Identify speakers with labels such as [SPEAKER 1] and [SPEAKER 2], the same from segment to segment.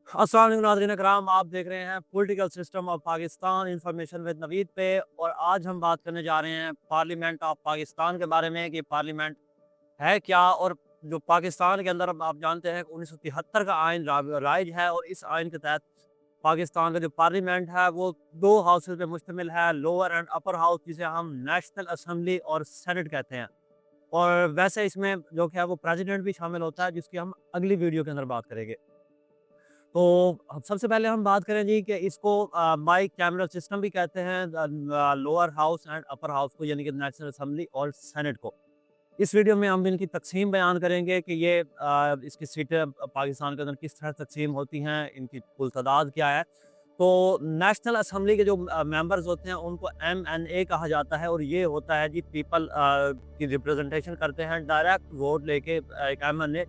[SPEAKER 1] अस्सलाम वालेकुम नाज़रीन कराम, आप देख रहे हैं political system of Pakistan information with Naveed पे। और आज हम बात करने जा रहे हैं पार्लियामेंट ऑफ पाकिस्तान के बारे में कि पार्लियामेंट है क्या। और जो पाकिस्तान के अंदर आप जानते हैं 1973 का आइन राइज है, और इस आइन के तहत पाकिस्तान का जो पार्लियामेंट है वो दो हाउसेज पे मुश्तमिल है, लोअर एंड अपर हाउस, जिसे हम नेशनल असम्बली और सेनेट कहते हैं। और वैसे इसमें जो है वो प्रेसिडेंट भी शामिल होता है, जिसकी हम अगली वीडियो के अंदर बात करेंगे। तो सबसे पहले हम बात करें जी कि इसको बाई कैमरल सिस्टम भी कहते हैं, lower house and upper house को, यानी कि नेशनल असेंबली और सेनेट को। इस वीडियो में हम इनकी तकसीम बयान करेंगे कि ये इसकी सीटें पाकिस्तान के अंदर किस तरह तकसीम होती हैं, इनकी कुल तादाद क्या है। तो नेशनल असेंबली के जो मेंबर्स होते हैं उनको MNA कहा जाता है, और ये होता है जी पीपल की रिप्रेजेंटेशन करते हैं। डायरेक्ट वोट लेके एक MNA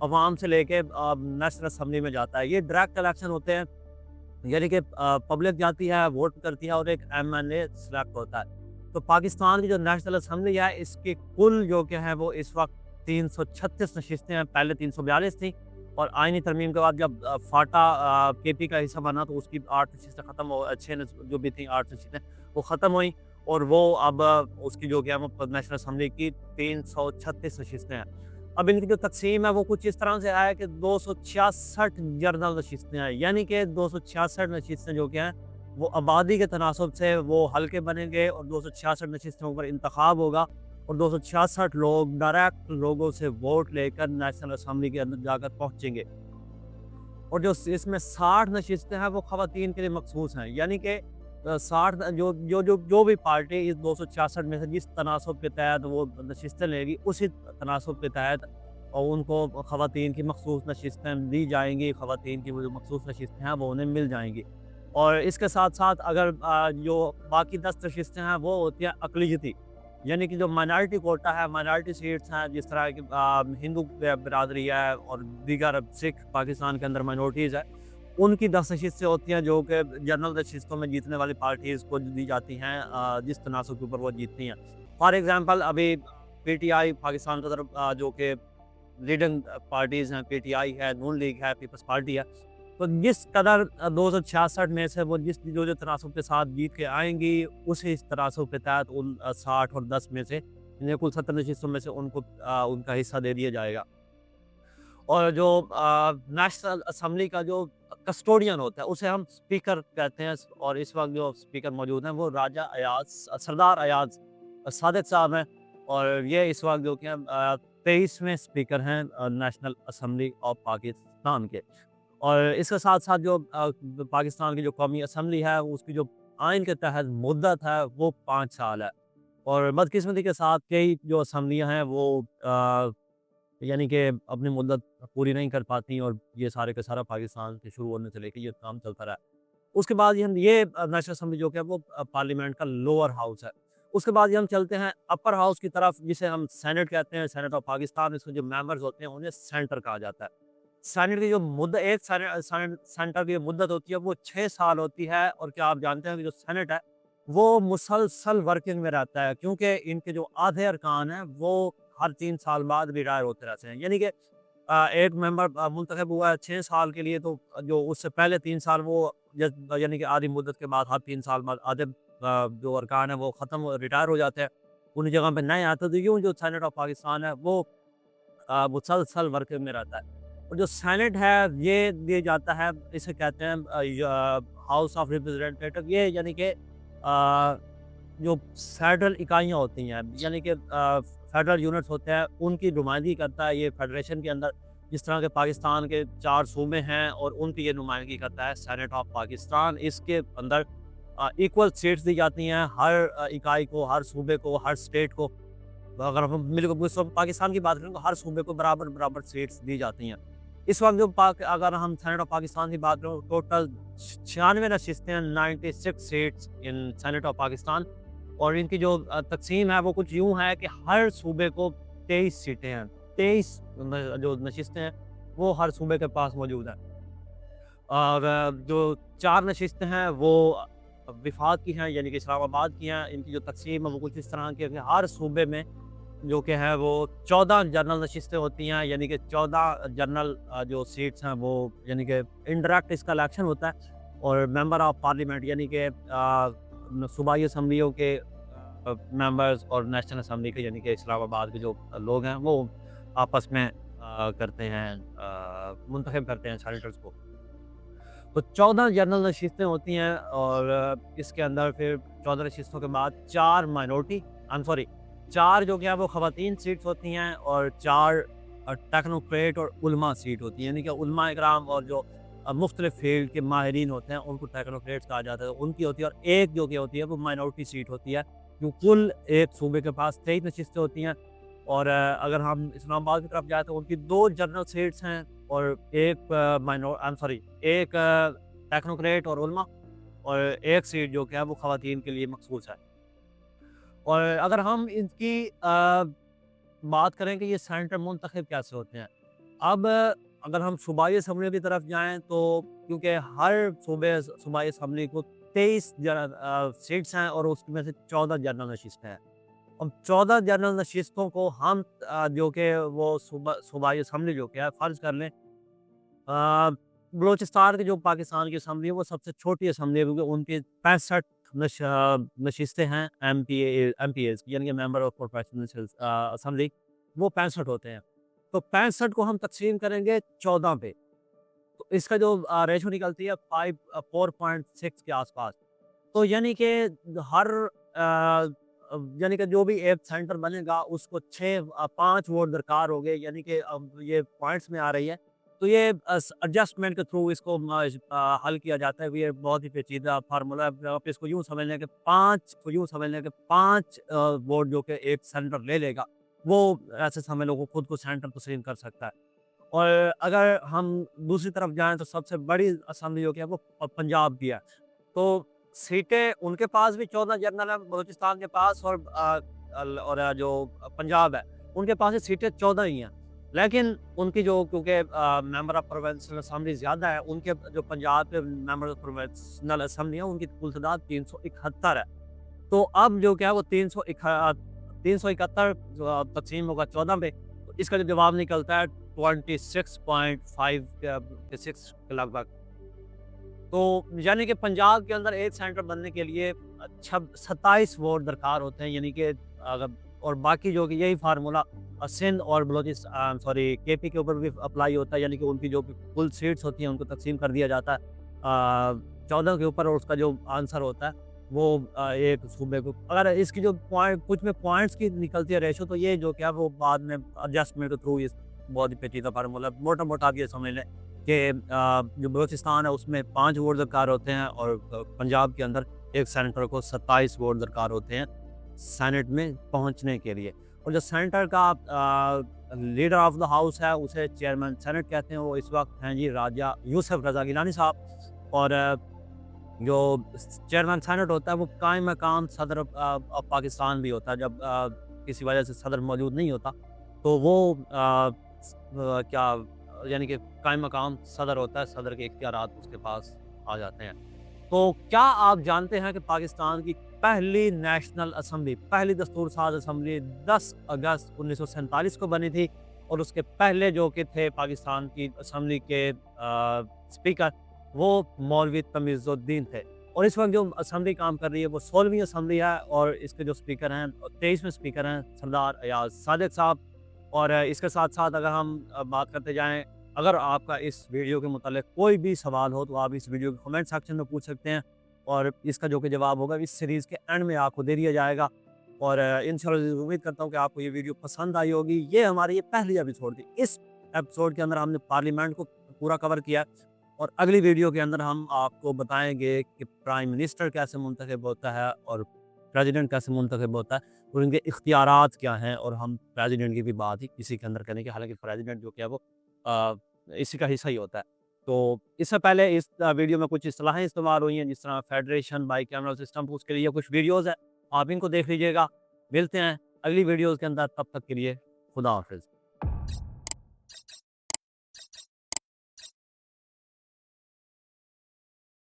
[SPEAKER 1] अवाम से लेके नेशनल असेंबली में जाता है। ये डायरेक्ट इलेक्शन होते हैं, यानी कि पब्लिक जाती है, वोट करती है और एक MNA सिलेक्ट होता है। तो पाकिस्तान की जो नेशनल असेंबली है, इसकी कुल जो क्या है वो इस वक्त 336 नशिस्तें हैं। पहले 342 थी, और आईनी तरमीम के बाद जब फाटा KP का हिस्सा बना तो उसकी 8 नशिस्तें ख़त्म हो, 6 जो भी थी 8 नशिस्तें वो ख़त्म हुई, और वो अब उसकी जो क्या है वो नेशनल असेंबली की 336 नशिस्तें हैं। अब इनकी जो तकसीम है वो कुछ इस तरह से है कि 266 जनरल नशिस्तें हैं, यानी कि 266 नशिस्तें जो क्या हैं वो आबादी के तनासब से वो हल्के बनेंगे, और 266 नशिस्तों पर इंतखाब होगा, और 266 लोग डायरेक्ट लोगों से वोट लेकर नेशनल असेंबली के अंदर जाकर पहुंचेंगे। और जो इसमें 60 नशिस्तें हैं वो ख़वातीन के लिए मखसूस हैं, यानी कि 60 जो भी पार्टी इस 266 में से जिस तनासब के तहत वो नशिस्तें लेगी, उसी तनासब के तहत और उनको ख़वातीन की मखसूस नशिस्तें दी जाएंगी। ख़वातीन की वो जो मखसूस नशिस्तें हैं वो उन्हें मिल जाएंगी। और इसके साथ साथ अगर जो बाकी 10 नशिस्तें हैं वो होती हैं अक़लियती, यानी कि जो माइनॉरिटी कोटा है, माइनॉरिटी सीट्स हैं, जिस तरह की हिंदू बिरादरी है और दीगर सिख पाकिस्तान के अंदर माइनॉरिटीज़ है, उनकी 10 नशिस्तें होती हैं जो कि जनरल नशिस्तों में जीतने वाली पार्टीज़ को दी जाती हैं, जिस तनासब के ऊपर वो जीतती हैं। फॉर एग्ज़ाम्पल अभी PTI पाकिस्तान की तरफ जो कि लीडिंग पार्टीज़ हैं, PTI है, नून लीग है, पीपल्स पार्टी है। तो जिस कदर 266 में से वो जो तनासब के साथ जीत के आएंगी, उसी तनासब के तहत उन 60 और 10 में से इन्हें कुल 70 नशिस्तों में से उनको उनका हिस्सा दे दिया जाएगा। और जो नेशनल असेंबली का जो कस्टोडियन होता है उसे हम स्पीकर कहते हैं, और इस वक्त जो स्पीकर मौजूद हैं वो राजा अयाज सरदार अयाज सादिक साहब हैं, और ये इस वक्त जो कि 23वें स्पीकर हैं नेशनल असेंबली ऑफ पाकिस्तान के। और इसके साथ साथ जो पाकिस्तान की जो कौमी असम्बली है उसकी जो आइन के तहत मुद्दत है वो 5 साल है। और बदकिस्मती के साथ कई जो असम्बलियाँ हैं वो यानी कि अपनी मुद्दत पूरी नहीं कर पाती, और ये सारे का सारा पाकिस्तान के शुरू होने से लेकर ये काम चलता रहा है। उसके बाद ये नेशनल असेंबली जो कि है वो पार्लियामेंट का लोअर हाउस है। उसके बाद ये हम चलते हैं अपर हाउस की तरफ, जिसे हम सेनेट कहते हैं, सेनेट ऑफ पाकिस्तान। इसके जो मेंबर्स होते हैं उन्हें सेंटर कहा जाता है। सेनेट की जो मुद्दत, एक सेंटर की मुद्दत होती है वो 6 साल होती है। और क्या आप जानते हैं कि जो सेनेट है वो मुसलसल वर्किंग में रहता है, क्योंकि इनके जो आधे अरकान हैं वो हर 3 साल बाद रिटायर होते रहते हैं। यानी कि एक मेंबर मुंतखब हुआ है 6 साल के लिए, तो जो उससे पहले 3 साल वो यानी कि आधी मुद्दत के बाद हर 3 साल बाद आधे जो अरकान है वो ख़त्म रिटायर हो जाते हैं, उन्हीं जगह पे नए आते। तो यूँ जो सेनेट ऑफ पाकिस्तान है वो मुसलसल वर्किंग में रहता है। और जो सेनेट है ये दिया जाता है, इसे कहते हैं हाउस ऑफ रिप्रेजेंटेटिव। ये यानी कि जो फेडरल इकाइयाँ होती हैं, यानी कि फेडरल यूनिट्स होते हैं, उनकी नुमाइंदगी करता है ये फेडरेशन के अंदर। जिस तरह के पाकिस्तान के 4 सूबे हैं और उनकी ये नुमाइंदगी करता है सेनेट ऑफ पाकिस्तान। इसके अंदर इक्वल सीट्स दी जाती हैं हर इकाई को, हर सूबे को, हर स्टेट को। अगर हम मिल पाकिस्तान की बात करें तो हर सूबे को बराबर बराबर सीट्स दी जाती हैं। इस वक्त जो अगर हम सेनेट ऑफ पाकिस्तान की बात करें, टोटल 96 नशिस्तें हैं, 96 seats in senate of Pakistan. और इनकी जो तकसीम है वो कुछ यूँ है कि हर सूबे को 23 सीटें हैं, 23 जो नशिस्तें हैं वो हर सूबे के पास मौजूद हैं। और जो 4 नशिस्तें हैं वो विफाक की हैं, यानी कि इस्लामाबाद की हैं। इनकी जो तकसीम है वो कुछ इस तरह की है कि हर सूबे में جو کہ ہے وہ 14 جنرل نشستیں ہوتی ہیں، یعنی کہ 14 جنرل جو سیٹس ہیں وہ یعنی کہ انڈائریکٹ اس کا الیکشن ہوتا ہے، اور ممبر آف پارلیمنٹ یعنی کہ صوبائی اسمبلیوں کے ممبرز اور نیشنل اسمبلی کے یعنی کہ اسلام آباد کے جو لوگ ہیں وہ آپس میں کرتے ہیں، منتخب کرتے ہیں سینیٹرز کو. تو 14 جنرل نشستیں ہوتی ہیں، اور اس کے اندر پھر 14 نشستوں کے بعد 4 جو کہ وہ خواتین سیٹس ہوتی ہیں، اور 4 ٹیکنوکریٹ اور علماء سیٹ ہوتی ہیں، یعنی کہ علماء اکرام اور جو مختلف فیلڈ کے ماہرین ہوتے ہیں ان کو ٹیکنوکریٹس کہا جاتا ہے، ان کی ہوتی ہے. اور ایک جو کہ ہوتی ہے وہ مائنورٹی سیٹ ہوتی ہے، جو کل ایک صوبے کے پاس 23 نشستیں ہوتی ہیں. اور اگر ہم اسلام آباد کی طرف جائیں تو ان کی 2 جنرل سیٹس ہیں، اور ایک ایک ٹیکنوکریٹ اور علماء، اور ایک سیٹ جو کہ ہے وہ خواتین کے لیے مخصوص ہے. اور اگر ہم ان کی بات کریں کہ یہ سینیٹر منتخب کیسے ہوتے ہیں، اب اگر ہم صوبائی اسمبلیوں کی طرف جائیں تو کیونکہ ہر صوبائی اسمبلی کو 23 سیٹس ہیں، اور اس میں سے 14 جنرل نشستیں ہیں. اب 14 جنرل نشستوں کو ہم جو کہ وہ صوبائی اسمبلی جو کہ ہے فرض کر لیں بلوچستان کی جو پاکستان کی اسمبلی ہے وہ سب سے چھوٹی اسمبلی ہے، کیونکہ ان کی 65 نشستیں ہیں ایم پی ایز یعنی کہ ممبر آف پروفیشنل اسمبلی، وہ 65 ہوتے ہیں. تو 65 کو ہم تقسیم کریں گے 14 پہ، تو اس کا جو ریشو نکلتی ہے 4.6 کے آس پاس. تو یعنی کہ ہر یعنی کہ جو بھی ایک سینٹر بنے گا اس کو 5 ووٹ درکار ہو گئے، یعنی کہ اب یہ پوائنٹس میں آ رہی ہے. تو یہ ایڈجسٹمنٹ کے تھرو اس کو حل کیا جاتا ہے. یہ بہت ہی پیچیدہ فارمولا ہے. آپ اس کو یوں سمجھ لیں کہ 5 ووٹ جو کہ ایک سینٹر لے لے گا وہ ایسے سمجھ لو خود کو سینٹر تسلیم کر سکتا ہے. اور اگر ہم دوسری طرف جائیں تو سب سے بڑی اسمبلی جو کہ ہے وہ پنجاب کی ہے. تو سیٹیں ان کے پاس بھی 14 جنرل ہیں بلوچستان کے پاس، اور جو پنجاب ہے ان کے پاس سیٹیں 14 ہی ہیں. لیکن ان کی جو کیونکہ ممبر آف پروونشنل اسمبلی زیادہ ہے، ان کے جو پنجاب کے ممبر آف پروونشنل اسمبلی ہیں ان کی کل تعداد 371 ہے. تو اب جو کیا وہ 371 تقسیم ہوگا 14 پہ، تو اس کا جو جواب نکلتا ہے 26.5 کے 6 کے لگ بھگ. تو یعنی کہ پنجاب کے اندر ایک سینٹر بننے کے لیے 27 ووٹ درکار ہوتے ہیں، یعنی کہ اور باقی جو کہ یہی فارمولا سندھ اور بلوچستان کے پی کے اوپر بھی اپلائی ہوتا ہے، یعنی کہ ان کی جو کل سیٹس ہوتی ہیں ان کو تقسیم کر دیا جاتا ہے 14 کے اوپر، اور اس کا جو آنسر ہوتا ہے وہ ایک صوبے کو. اگر اس کی جو کچھ میں پوائنٹس کی نکلتی ہے ریشو، تو یہ جو کیا وہ بعد میں ایڈجسٹمنٹ کے تھرو بہت ہی پیچیدہ فارمولا. موٹا آپ یہ سمجھ لیں کہ جو بلوچستان ہے اس میں 5 ووٹ درکار ہوتے ہیں، اور پنجاب کے اندر ایک سینیٹر کو 27 ووٹ درکار ہوتے ہیں سینٹ میں پہنچنے کے لیے. اور جو سینیٹر کا لیڈر آف دا ہاؤس ہے اسے چیئرمین سینٹ کہتے ہیں، وہ اس وقت ہیں جی راجہ یوسف رضا گیلانی صاحب. اور جو چیئرمین سینٹ ہوتا ہے وہ قائم مقام صدر پاکستان بھی ہوتا ہے. جب کسی وجہ سے صدر موجود نہیں ہوتا تو وہ کیا یعنی کہ قائم مقام صدر ہوتا ہے، صدر کے اختیارات اس کے پاس آ جاتے ہیں. تو کیا آپ جانتے ہیں کہ پاکستان کی پہلی نیشنل اسمبلی، پہلی دستور ساز اسمبلی 10 اگست 1947 کو بنی تھی، اور اس کے پہلے جو کہ تھے پاکستان کی اسمبلی کے اسپیکر وہ مولوی تمیز الدین تھے. اور اس وقت جو اسمبلی کام کر رہی ہے وہ 16ویں اسمبلی ہے، اور اس کے جو اسپیکر ہیں 23ویں اسپیکر ہیں سردار ایاز صادق صاحب. اور اس کے ساتھ ساتھ اگر ہم بات کرتے جائیں، اگر آپ کا اس ویڈیو کے متعلق کوئی بھی سوال ہو تو آپ اس ویڈیو کے کمنٹ سیکشن میں پوچھ سکتے ہیں، اور اس کا جو کہ جواب ہوگا اس سیریز کے اینڈ میں آپ کو دے دیا جائے گا. اور انشاءاللہ امید کرتا ہوں کہ آپ کو یہ ویڈیو پسند آئی ہوگی. یہ ہماری یہ پہلی ایپیسوڈ تھی. اس ایپیسوڈ کے اندر ہم نے پارلیمنٹ کو پورا کور کیا، اور اگلی ویڈیو کے اندر ہم آپ کو بتائیں گے کہ پرائم منسٹر کیسے منتخب ہوتا ہے اور پریزیڈنٹ کیسے منتخب ہوتا ہے، اور ان کے اختیارات کیا ہیں. اور ہم پریزیڈنٹ کی بھی بات ہی اسی کے اندر کریں گے، حالانکہ پریزیڈنٹ جو کیا وہ اسی کا حصہ ہی ہوتا ہے. تو اس سے پہلے اس ویڈیو میں کچھ اصطلاحیں استعمال ہوئی ہیں، جس طرح فیڈریشن بائی کیمرل سسٹم، اس کے لیے کچھ ویڈیوز ہیں، آپ ان کو دیکھ لیجیے گا. ملتے ہیں اگلی ویڈیوز کے اندر، تب تک کے لیے خدا حافظ.